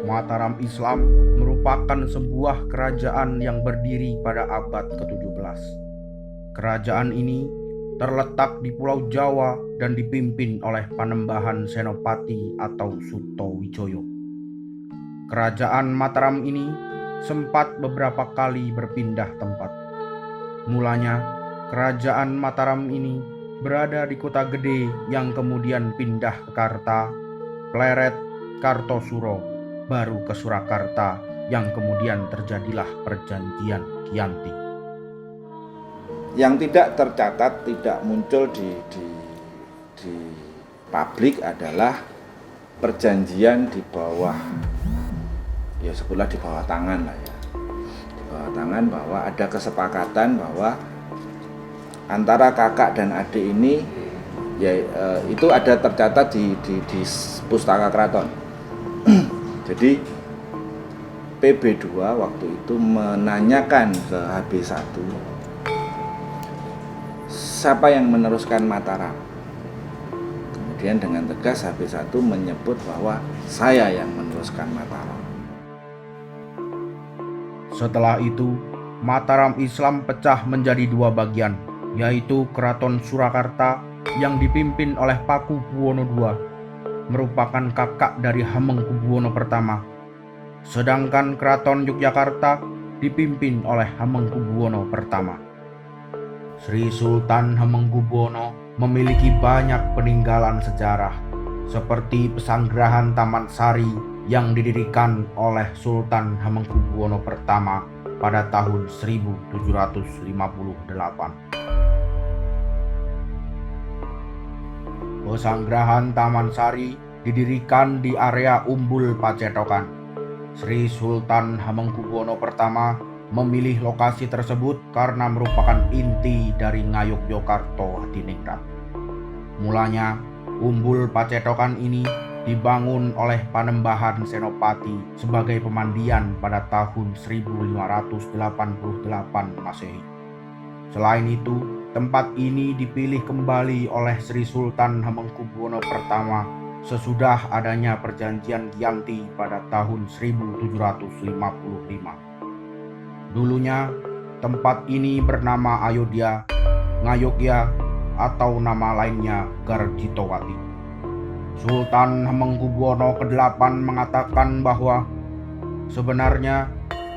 Mataram Islam merupakan sebuah kerajaan yang berdiri pada abad ke-17. Kerajaan ini terletak di Pulau Jawa dan dipimpin oleh Panembahan Senopati atau Sutowijoyo. Kerajaan Mataram ini sempat beberapa kali berpindah tempat. Mulanya, kerajaan Mataram ini berada di Kota Gede yang kemudian pindah ke Karta, Pleret, Kartosuro, baru ke Surakarta yang kemudian terjadilah perjanjian Giyanti. Yang tidak tercatat, tidak muncul di publik adalah perjanjian di bawah, ya sebutlah di bawah tangan lah ya. Di bawah tangan bahwa ada kesepakatan bahwa antara kakak dan adik ini ya itu ada tercatat di Pustaka Kraton. Jadi PB2 waktu itu menanyakan ke HB1 siapa yang meneruskan Mataram. Kemudian dengan tegas HB1 menyebut bahwa saya yang meneruskan Mataram. Setelah itu, Mataram Islam pecah menjadi dua bagian, yaitu Keraton Surakarta yang dipimpin oleh Pakubuwono II, merupakan kakak dari Hamengkubuwono I, sedangkan Keraton Yogyakarta dipimpin oleh Hamengkubuwono I. Sri Sultan Hamengkubuwono memiliki banyak peninggalan sejarah, seperti Pesanggerahan Taman Sari yang didirikan oleh Sultan Hamengkubuwono I pada tahun 1758. Pesanggerahan Taman Sari didirikan di area Umbul Pacetokan. Sri Sultan Hamengkubuwono I memilih lokasi tersebut karena merupakan inti dari Ngayogyakarta Hadiningrat. Mulanya, Umbul Pacetokan ini dibangun oleh Panembahan Senopati sebagai pemandian pada tahun 1588 Masehi. Selain itu, tempat ini dipilih kembali oleh Sri Sultan Hamengkubuwono I sesudah adanya perjanjian Giyanti pada tahun 1755. Dulunya, tempat ini bernama Ayodhya, Ngayogya, atau nama lainnya Garjitowati. Sultan Hamengkubuwono ke-8 mengatakan bahwa sebenarnya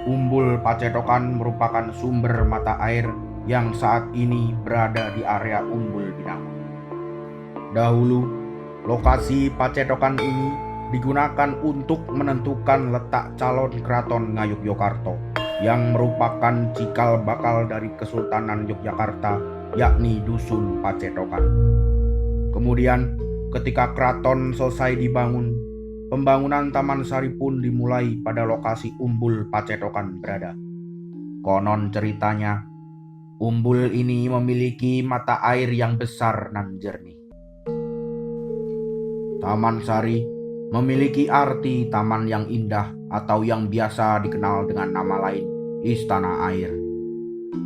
Umbul Pacetokan merupakan sumber mata air yang saat ini berada di area Umbul Binangun. Dahulu, lokasi Pacetokan ini digunakan untuk menentukan letak calon keraton Ngayogyakarta yang merupakan cikal bakal dari Kesultanan Yogyakarta, yakni Dusun Pacetokan. Kemudian, ketika keraton selesai dibangun, pembangunan Taman Sari pun dimulai pada lokasi Umbul Pacetokan berada. Konon ceritanya, umbul ini memiliki mata air yang besar dan jernih. Taman Sari memiliki arti taman yang indah atau yang biasa dikenal dengan nama lain, Istana Air.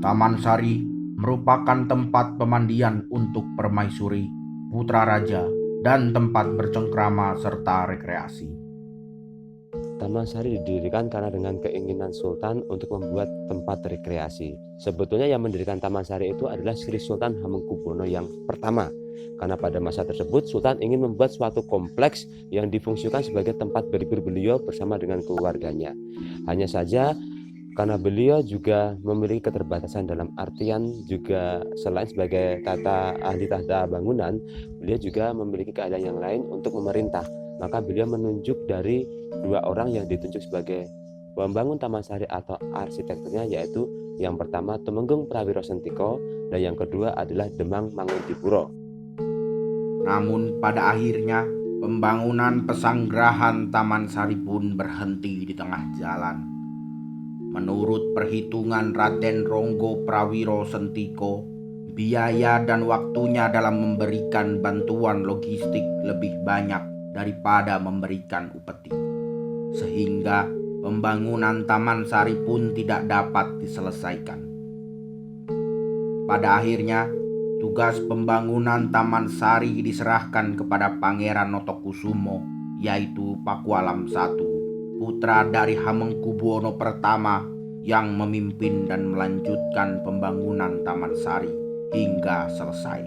Taman Sari merupakan tempat pemandian untuk permaisuri, putra raja, dan tempat bercengkrama serta rekreasi. Taman Sari didirikan karena dengan keinginan Sultan untuk membuat tempat rekreasi. Sebetulnya yang mendirikan Taman Sari itu adalah Sri Sultan Hamengkubuwono yang pertama. Karena pada masa tersebut Sultan ingin membuat suatu kompleks yang difungsikan sebagai tempat berlibur beliau bersama dengan keluarganya. Hanya saja karena beliau juga memiliki keterbatasan dalam artian juga selain sebagai ahli tata bangunan, beliau juga memiliki keahlian yang lain untuk memerintah. Maka beliau menunjuk dari 2 orang yang ditunjuk sebagai pembangun Taman Sari atau arsitekturnya, yaitu yang pertama Tumenggung Prawiro Sentiko dan yang kedua adalah Demang Mangunipuro. Namun pada akhirnya pembangunan pesanggerahan Taman Sari pun berhenti di tengah jalan. Menurut perhitungan Raden Ronggo Prawiro Sentiko, biaya dan waktunya dalam memberikan bantuan logistik lebih banyak daripada memberikan upeti, sehingga pembangunan Taman Sari pun tidak dapat diselesaikan. Pada akhirnya, tugas pembangunan Taman Sari diserahkan kepada Pangeran Notokusumo, yaitu Pakualam I, putra dari Hamengkubuwono pertama yang memimpin dan melanjutkan pembangunan Taman Sari hingga selesai.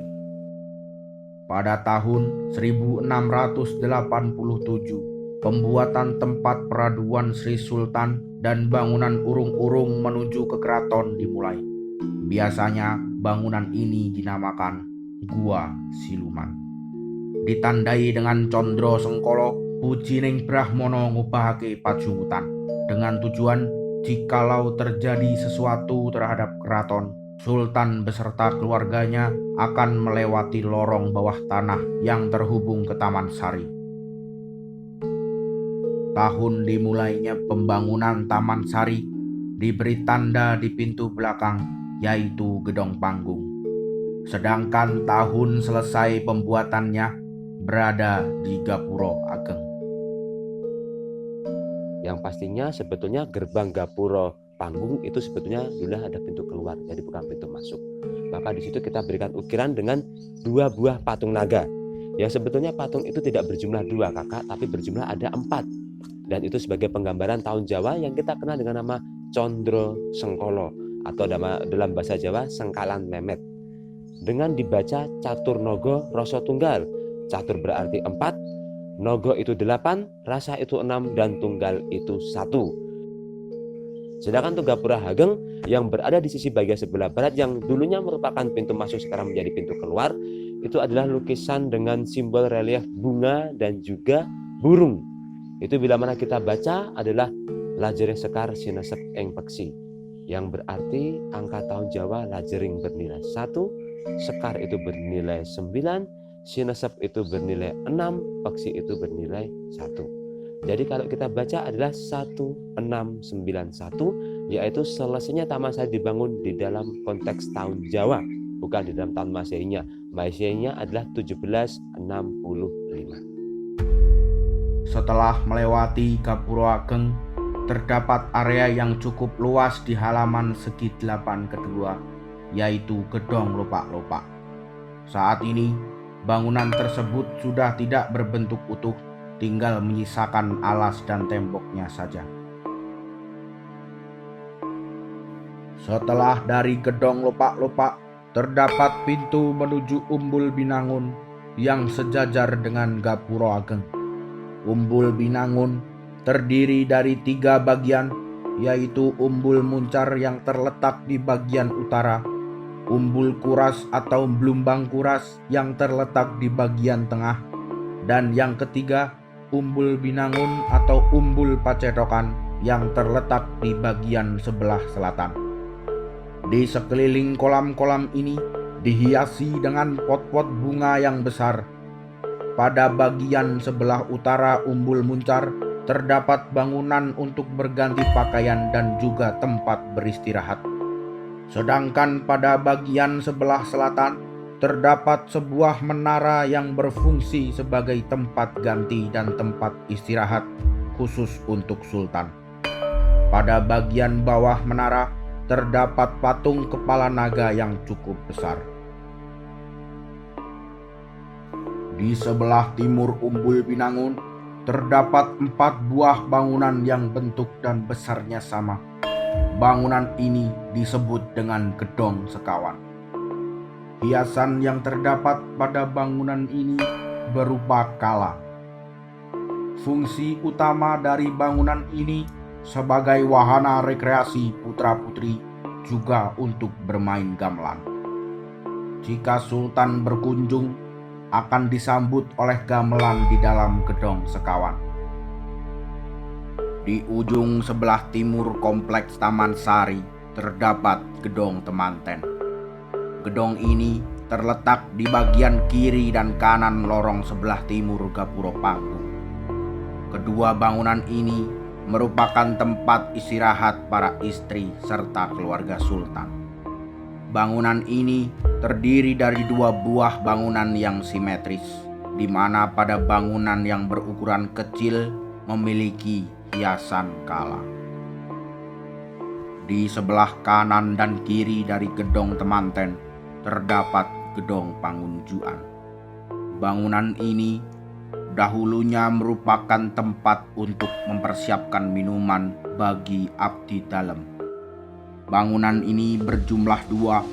Pada tahun 1687, pembuatan tempat peraduan Sri Sultan dan bangunan urung-urung menuju ke keraton dimulai. Biasanya bangunan ini dinamakan Gua Siluman. Ditandai dengan Condro Sengkolo, Pujining Brahmono ngubahake pajumutan dengan tujuan jikalau terjadi sesuatu terhadap keraton, Sultan beserta keluarganya akan melewati lorong bawah tanah yang terhubung ke Taman Sari. Tahun dimulainya pembangunan Taman Sari diberi tanda di pintu belakang, yaitu Gedong Panggung. Sedangkan tahun selesai pembuatannya berada di Gapuro Ageng. Yang pastinya sebetulnya gerbang Gapuro Panggung itu sebetulnya dulu ada pintu keluar, jadi bukan pintu masuk. Maka di situ kita berikan ukiran dengan 2 buah patung naga. Yang sebetulnya patung itu tidak berjumlah 2 kakak, tapi berjumlah ada 4. Dan itu sebagai penggambaran tahun Jawa yang kita kenal dengan nama Condro Sengkolo atau dalam bahasa Jawa Sengkalan Memet. Dengan dibaca Catur Nogo Rasa Tunggal. Catur berarti 4, Nogo itu 8, Rasa itu 6, dan Tunggal itu 1. Sedangkan untuk Gapura Hageng yang berada di sisi bagian sebelah barat yang dulunya merupakan pintu masuk sekarang menjadi pintu keluar, itu adalah lukisan dengan simbol relief bunga dan juga burung. Itu bila mana kita baca adalah Lajering Sekar Sinesep Eng Peksi, yang berarti angka tahun Jawa Lajering bernilai 1, Sekar itu bernilai 9, Sinesep itu bernilai 6, Peksi itu bernilai 1. Jadi kalau kita baca adalah 1691, yaitu selesainya Taman Sari dibangun di dalam konteks tahun Jawa, bukan di dalam tahun Masehinya. Masehinya adalah 1765. Setelah melewati Gapuro Ageng, terdapat area yang cukup luas di halaman segi 8 kedua, yaitu Gedong Lopak-Lopak. Saat ini, bangunan tersebut sudah tidak berbentuk utuh, tinggal menyisakan alas dan temboknya saja. Setelah dari Gedong Lopak-Lopak, terdapat pintu menuju Umbul Binangun yang sejajar dengan Gapuro Ageng. Umbul Binangun terdiri dari 3 bagian, yaitu Umbul Muncar yang terletak di bagian utara, Umbul Kuras atau Blumbang Kuras yang terletak di bagian tengah, dan yang ketiga Umbul Binangun atau Umbul Pacetokan yang terletak di bagian sebelah selatan. Di sekeliling kolam-kolam ini dihiasi dengan pot-pot bunga yang besar. Pada bagian sebelah utara Umbul Muncar terdapat bangunan untuk berganti pakaian dan juga tempat beristirahat. Sedangkan pada bagian sebelah selatan terdapat sebuah menara yang berfungsi sebagai tempat ganti dan tempat istirahat khusus untuk Sultan. Pada bagian bawah menara terdapat patung kepala naga yang cukup besar. Di sebelah timur Umbul Binangun terdapat 4 buah bangunan yang bentuk dan besarnya sama. Bangunan ini disebut dengan Gedong Sekawan. Hiasan yang terdapat pada bangunan ini berupa kala. Fungsi utama dari bangunan ini sebagai wahana rekreasi putra-putri juga untuk bermain gamelan. Jika Sultan berkunjung, akan disambut oleh gamelan di dalam gedong sekawan. Di ujung sebelah timur kompleks Taman Sari terdapat gedong Temanten. Gedong ini terletak di bagian kiri dan kanan lorong sebelah timur Gapuro Panggung. Kedua bangunan ini merupakan tempat istirahat para istri serta keluarga Sultan. Bangunan ini terdiri dari dua buah bangunan yang simetris, di mana pada bangunan yang berukuran kecil memiliki hiasan kala. Di sebelah kanan dan kiri dari gedong Temanten terdapat gedong Pangunjuan. Bangunan ini dahulunya merupakan tempat untuk mempersiapkan minuman bagi abdi dalem. Bangunan ini berjumlah dua,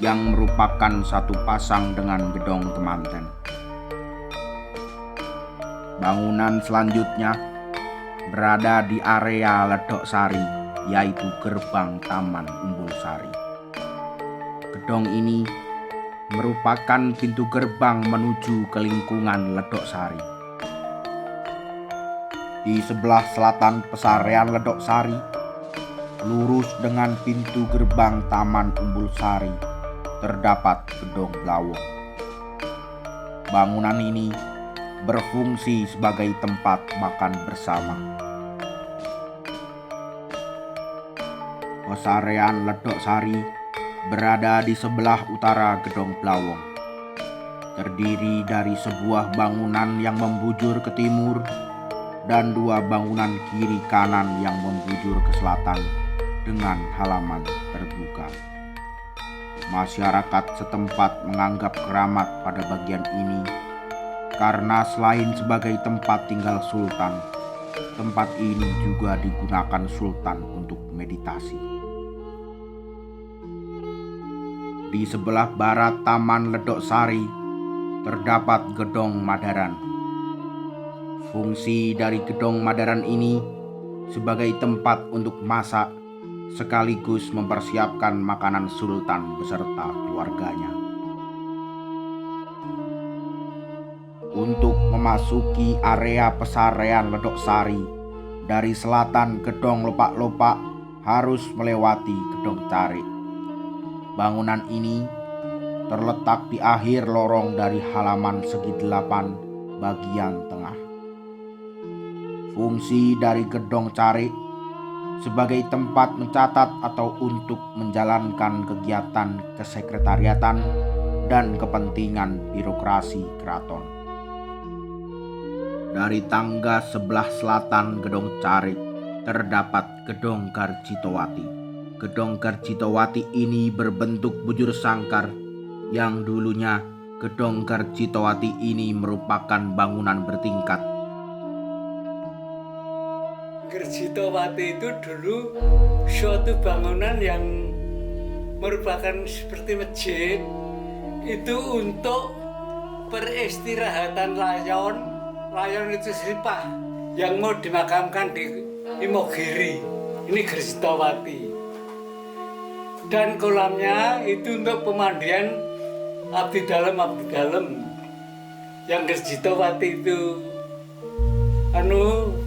yang merupakan satu pasang dengan gedong Temanten. Bangunan selanjutnya berada di area Ledok Sari, yaitu gerbang Taman Umbul Sari. Gedong ini merupakan pintu gerbang menuju ke lingkungan Ledok Sari. Di sebelah selatan pesarean Ledok Sari, lurus dengan pintu gerbang Taman Umbul Sari, terdapat gedong Blawong. Bangunan ini berfungsi sebagai tempat makan bersama. Pesarean Ledok Sari berada di sebelah utara gedong Blawong. Terdiri dari sebuah bangunan yang membujur ke timur dan dua bangunan kiri kanan yang membujur ke selatan dengan halaman terbuka. Masyarakat setempat menganggap keramat pada bagian ini karena selain sebagai tempat tinggal Sultan, tempat ini juga digunakan Sultan untuk meditasi. Di sebelah barat Taman Ledok Sari terdapat gedong Madaran. Fungsi dari gedong Madaran ini sebagai tempat untuk masak sekaligus mempersiapkan makanan Sultan beserta keluarganya. Untuk memasuki area pesarean Ledok Sari dari selatan gedong Lopak-Lopak harus melewati gedong Carik. Bangunan ini terletak di akhir lorong dari halaman segi 8 bagian tengah. Fungsi dari gedong Carik sebagai tempat mencatat atau untuk menjalankan kegiatan kesekretariatan dan kepentingan birokrasi keraton. Dari tangga sebelah selatan gedong Carik terdapat gedong Garjitowati. Gedong Garjitowati ini berbentuk bujur sangkar, yang dulunya gedong Garjitowati ini merupakan bangunan bertingkat. Garjitowati itu dulu suatu bangunan yang merupakan seperti masjid, itu untuk peristirahatan layon itu Sripah yang mau dimakamkan di Imogiri. Ini Garjitowati. Dan kolamnya itu untuk pemandian abdi dalem. Yang Garjitowati itu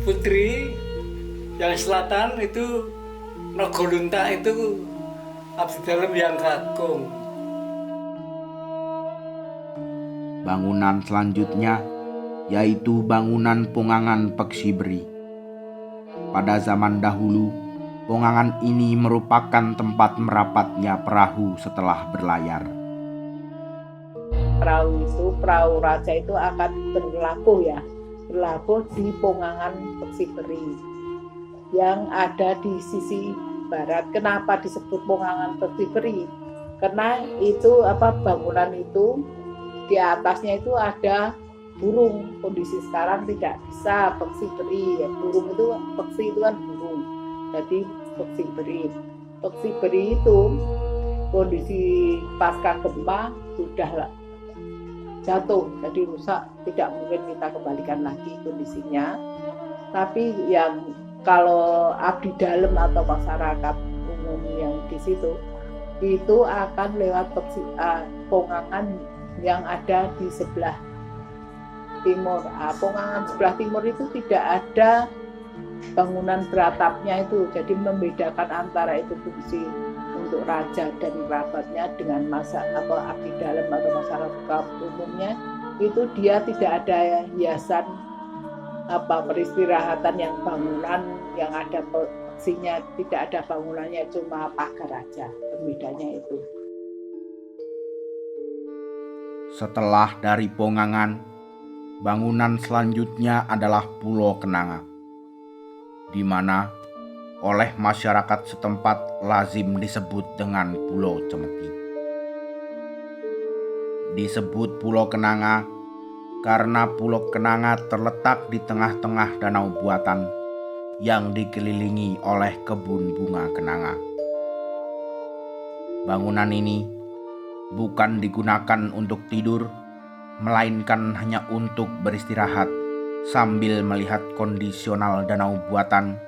putri, yang selatan itu Nogolunta itu abdi dalem yang kakung. Bangunan selanjutnya yaitu bangunan Pongangan Peksiberi. Pada zaman dahulu, Pongangan ini merupakan tempat merapatnya perahu setelah berlayar. Perahu raja itu akan berlabuh di Pongangan Peksiberi yang ada di sisi barat. Kenapa disebut Pongangan Peksiberi? Karena itu bangunan itu di atasnya itu ada burung. Kondisi sekarang tidak bisa Peksiberi. Burung itu peksi itu kan burung. Jadi Peksiberi itu kondisi pasca gempa sudah jatuh, jadi rusak, tidak mungkin kita kembalikan lagi kondisinya. Tapi yang kalau abdi dalam atau masyarakat umum yang di situ itu akan lewat Pongangan yang ada di sebelah timur. Pongangan sebelah timur itu tidak ada bangunan beratapnya itu, jadi membedakan antara itu fungsi untuk raja dan kerabatnya dengan abdi dalam atau masyarakat umumnya. Itu dia tidak ada hiasan peristirahatan yang bangunan yang ada peksinya, tidak ada bangunannya, cuma pagar aja, pembedanya itu. Setelah dari Pongangan, bangunan selanjutnya adalah Pulau Kenanga, di mana oleh masyarakat setempat lazim disebut dengan Pulau Cemeti. Disebut Pulau Kenanga karena Pulau Kenanga terletak di tengah-tengah danau buatan yang dikelilingi oleh kebun bunga kenanga. Bangunan ini bukan digunakan untuk tidur, melainkan hanya untuk beristirahat sambil melihat kondisional danau buatan,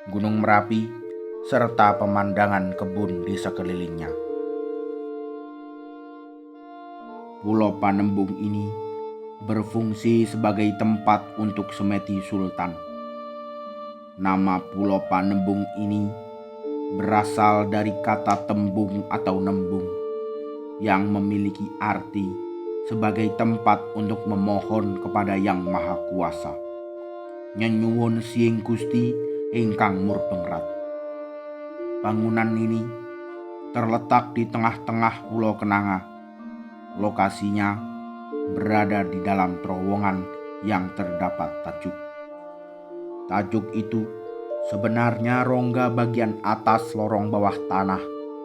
Gunung Merapi, serta pemandangan kebun di sekelilingnya. Pulau Panembung ini berfungsi sebagai tempat untuk semeti sultan. Nama Pulau Panembung ini berasal dari kata tembung atau nembung yang memiliki arti sebagai tempat untuk memohon kepada Yang Maha Kuasa. Nyenyuwun Siing Gusti ingkang murpengrat. Bangunan ini terletak di tengah-tengah Pulau Kenanga. Lokasinya berada di dalam terowongan yang terdapat tajuk. Tajuk itu sebenarnya rongga bagian atas lorong bawah tanah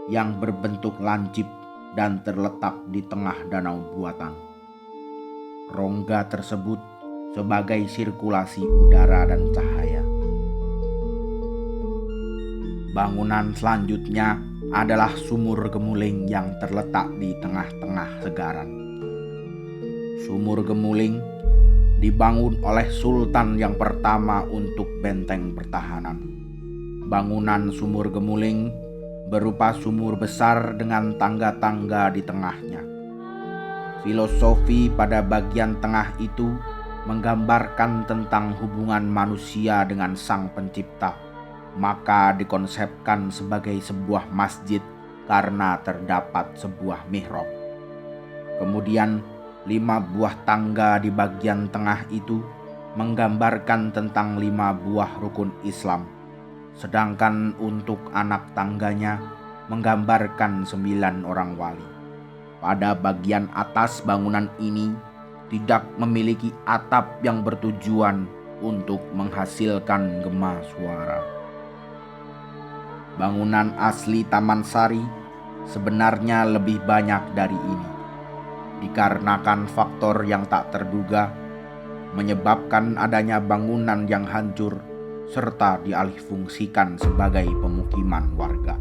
yang berbentuk lancip dan terletak di tengah danau buatan. Rongga tersebut sebagai sirkulasi udara dan cahaya. Bangunan selanjutnya adalah Sumur Gemuling yang terletak di tengah-tengah Segaran. Sumur Gemuling dibangun oleh Sultan yang pertama untuk benteng pertahanan. Bangunan Sumur Gemuling berupa sumur besar dengan tangga-tangga di tengahnya. Filosofi pada bagian tengah itu menggambarkan tentang hubungan manusia dengan Sang Pencipta, maka dikonsepkan sebagai sebuah masjid karena terdapat sebuah mihrab. Kemudian 5 buah tangga di bagian tengah itu menggambarkan tentang 5 buah rukun Islam, sedangkan untuk anak tangganya menggambarkan 9 orang wali. Pada bagian atas bangunan ini tidak memiliki atap yang bertujuan untuk menghasilkan gema suara. Bangunan asli Taman Sari sebenarnya lebih banyak dari ini, dikarenakan faktor yang tak terduga menyebabkan adanya bangunan yang hancur serta dialihfungsikan sebagai pemukiman warga.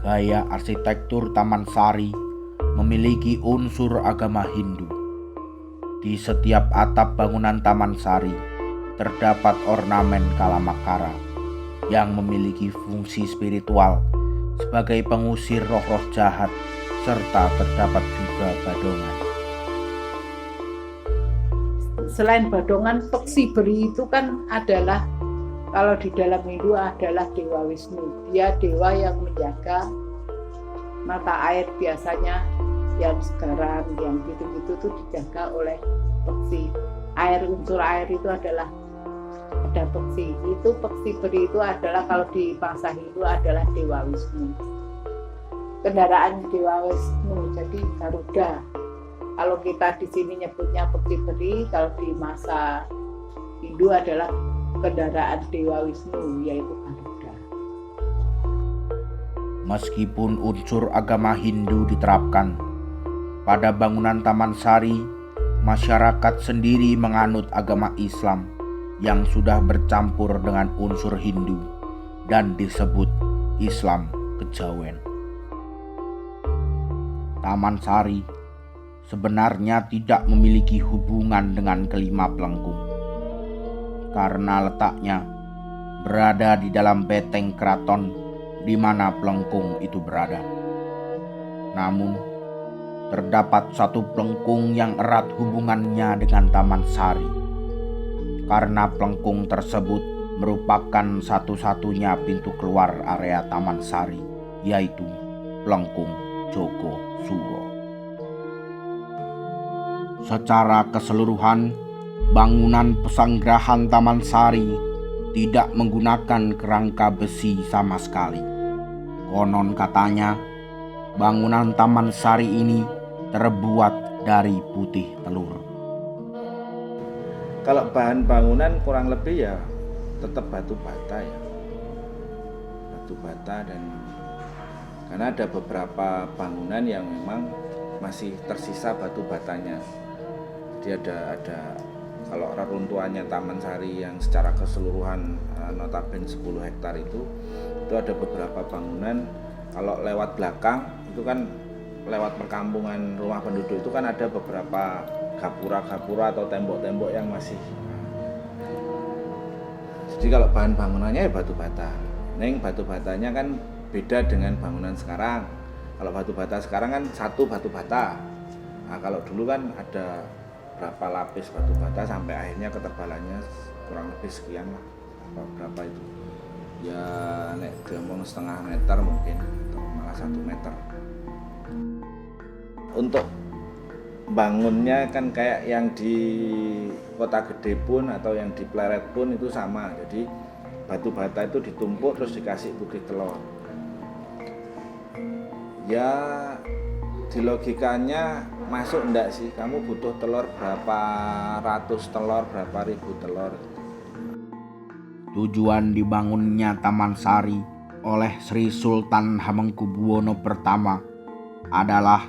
Gaya arsitektur Taman Sari memiliki unsur agama Hindu. Di setiap atap bangunan Taman Sari terdapat ornamen kalamakara yang memiliki fungsi spiritual sebagai pengusir roh-roh jahat, serta terdapat juga badongan. Selain badongan, peksi beri itu kan adalah, kalau di dalam Hindu adalah Dewa Wisnu. Dia dewa yang menjaga mata air, biasanya yang Segaran, yang gitu-gitu tuh dijaga oleh peksi. Unsur air itu adalah ada peksi. Itu peksi beri itu adalah, kalau di bangsa Hindu adalah Dewa Wisnu. Kendaraan Dewa Wisnu, jadi Garuda. Kalau kita di sini nyebutnya peksi beri, kalau di masa Hindu adalah kendaraan Dewa Wisnu, yaitu Garuda. Meskipun unsur agama Hindu diterapkan pada bangunan Taman Sari, masyarakat sendiri menganut agama Islam yang sudah bercampur dengan unsur Hindu dan disebut Islam Kejawen. Taman Sari sebenarnya tidak memiliki hubungan dengan kelima pelengkung, karena letaknya berada di dalam beteng keraton di mana Plengkung itu berada. Namun, terdapat satu Plengkung yang erat hubungannya dengan Taman Sari, karena Plengkung tersebut merupakan satu-satunya pintu keluar area Taman Sari, yaitu Plengkung Jogo Suro. Secara keseluruhan, bangunan pesanggerahan Taman Sari tidak menggunakan kerangka besi sama sekali. Konon katanya, bangunan Taman Sari ini terbuat dari putih telur. Kalau bahan bangunan kurang lebih ya tetap batu bata ya. Batu bata, dan karena ada beberapa bangunan yang memang masih tersisa batu batanya. Jadi ada kalau reruntuhannya Taman Sari yang secara keseluruhan notabene 10 hektar itu ada beberapa bangunan. Kalau lewat belakang itu kan lewat perkampungan rumah penduduk itu kan ada beberapa gapura-gapura atau tembok-tembok yang masih. Jadi kalau bahan bangunannya ya batu bata. Neng batu batanya kan beda dengan bangunan sekarang. Kalau batu bata sekarang kan satu batu bata. Nah, kalau dulu kan ada berapa lapis batu bata sampai akhirnya ketebalannya kurang lebih sekian lah. Berapa itu? Ya nek diomong setengah meter mungkin atau malah 1 meter. Untuk bangunnya kan kayak yang di Kota Gede pun atau yang di Pleret pun itu sama. Jadi batu bata itu ditumpuk terus dikasih putih telur. Ya di logikanya masuk enggak sih, kamu butuh telur berapa ratus telur, berapa ribu telur. Tujuan dibangunnya Taman Sari oleh Sri Sultan Hamengkubuwono I adalah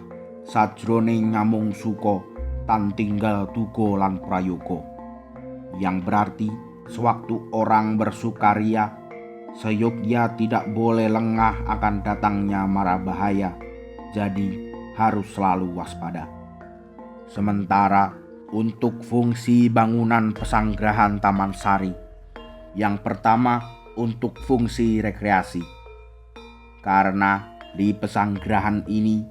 sajroning ngamung suko tan tinggal duko lan prayoga, yang berarti sewaktu orang bersukaria, seyogya tidak boleh lengah akan datangnya mara bahaya, jadi harus selalu waspada. Sementara untuk fungsi bangunan pesanggerahan Taman Sari, yang pertama untuk fungsi rekreasi, karena di pesanggerahan ini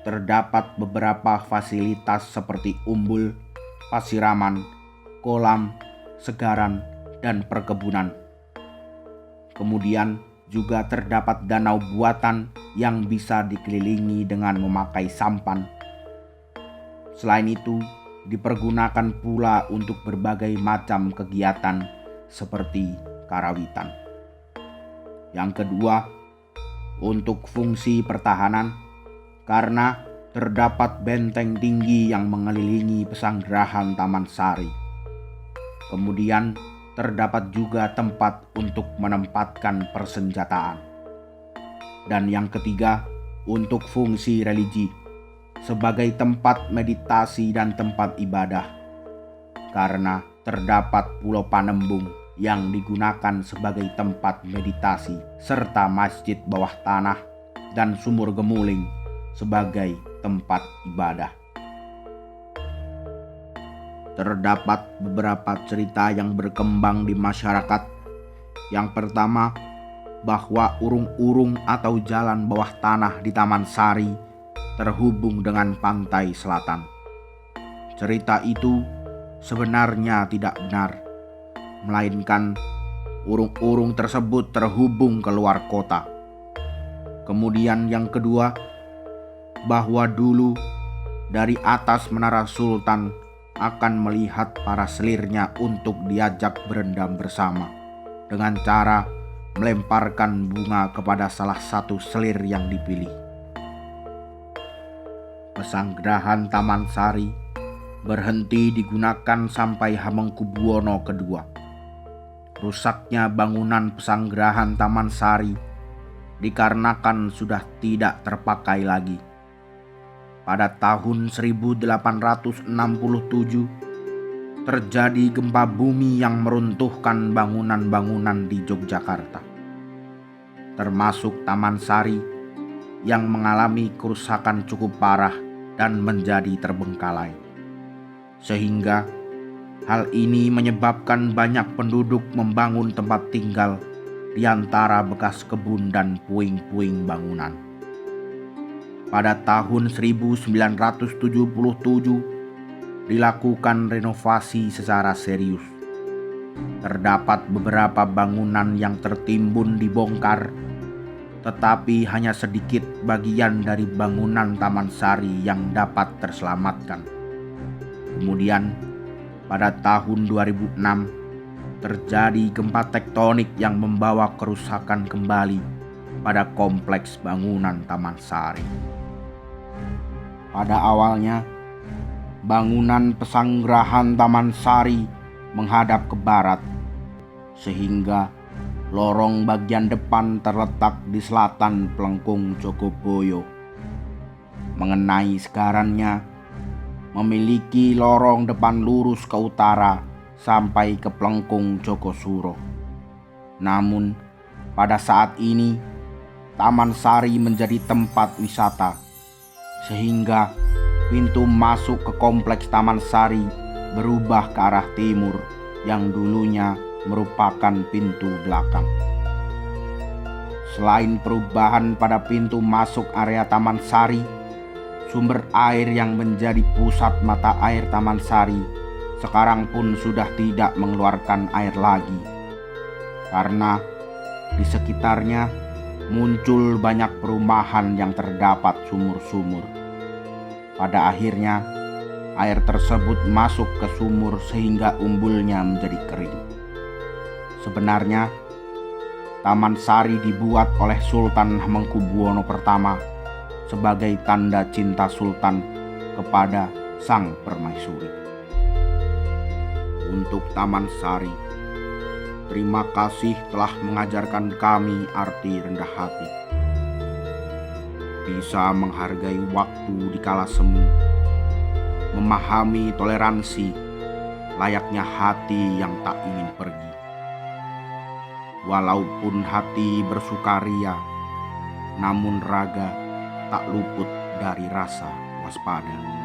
terdapat beberapa fasilitas seperti umbul, pasiraman, kolam, segaran, dan perkebunan. Kemudian juga terdapat danau buatan yang bisa dikelilingi dengan memakai sampan. Selain itu, dipergunakan pula untuk berbagai macam kegiatan seperti karawitan. Yang kedua, untuk fungsi pertahanan, karena terdapat benteng tinggi yang mengelilingi pesanggerahan Taman Sari. Kemudian terdapat juga tempat untuk menempatkan persenjataan. Dan yang ketiga, untuk fungsi religi, sebagai tempat meditasi dan tempat ibadah, karena terdapat Pulau Panembung yang digunakan sebagai tempat meditasi, serta masjid bawah tanah dan sumur gemuling sebagai tempat ibadah. Terdapat beberapa cerita yang berkembang di masyarakat. Yang pertama, bahwa urung-urung atau jalan bawah tanah di Taman Sari terhubung dengan pantai selatan. Cerita itu sebenarnya tidak benar, melainkan urung-urung tersebut terhubung ke luar kota. Kemudian yang kedua, bahwa dulu dari atas Menara Sultan akan melihat para selirnya untuk diajak berendam bersama dengan cara melemparkan bunga kepada salah satu selir yang dipilih. Pesanggerahan Taman Sari berhenti digunakan sampai Hamengkubuwono II. Rusaknya bangunan pesanggerahan Taman Sari dikarenakan sudah tidak terpakai lagi. Pada tahun 1867 terjadi gempa bumi yang meruntuhkan bangunan-bangunan di Yogyakarta, termasuk Taman Sari yang mengalami kerusakan cukup parah dan menjadi terbengkalai. Sehingga Hal ini menyebabkan banyak penduduk membangun tempat tinggal di antara bekas kebun dan puing-puing bangunan. Pada tahun 1977 dilakukan renovasi secara serius. Terdapat beberapa bangunan yang tertimbun dibongkar, tetapi hanya sedikit bagian dari bangunan Taman Sari yang dapat terselamatkan. Kemudian, pada tahun 2006, terjadi gempa tektonik yang membawa kerusakan kembali pada kompleks bangunan Taman Sari. Pada awalnya, bangunan pesanggerahan Taman Sari menghadap ke barat, sehingga lorong bagian depan terletak di selatan Plengkung Jogoboyo. Mengenai segarannya, memiliki lorong depan lurus ke utara sampai ke Plengkung Jogosuro. Namun, pada saat ini, Taman Sari menjadi tempat wisata, sehingga pintu masuk ke kompleks Taman Sari berubah ke arah timur yang dulunya merupakan pintu belakang. Selain perubahan pada pintu masuk area Taman Sari, sumber air yang menjadi pusat mata air Taman Sari sekarang pun sudah tidak mengeluarkan air lagi, karena di sekitarnya muncul banyak perumahan yang terdapat sumur-sumur. Pada akhirnya, air tersebut masuk ke sumur sehingga umbulnya menjadi kering. Sebenarnya, Taman Sari dibuat oleh Sultan Hamengkubuwono I sebagai tanda cinta Sultan kepada Sang Permaisuri. Untuk Taman Sari, terima kasih telah mengajarkan kami arti rendah hati. Bisa menghargai waktu di kala semu, memahami toleransi, layaknya hati yang tak ingin pergi. Walaupun hati bersukaria, namun raga tak luput dari rasa waspada.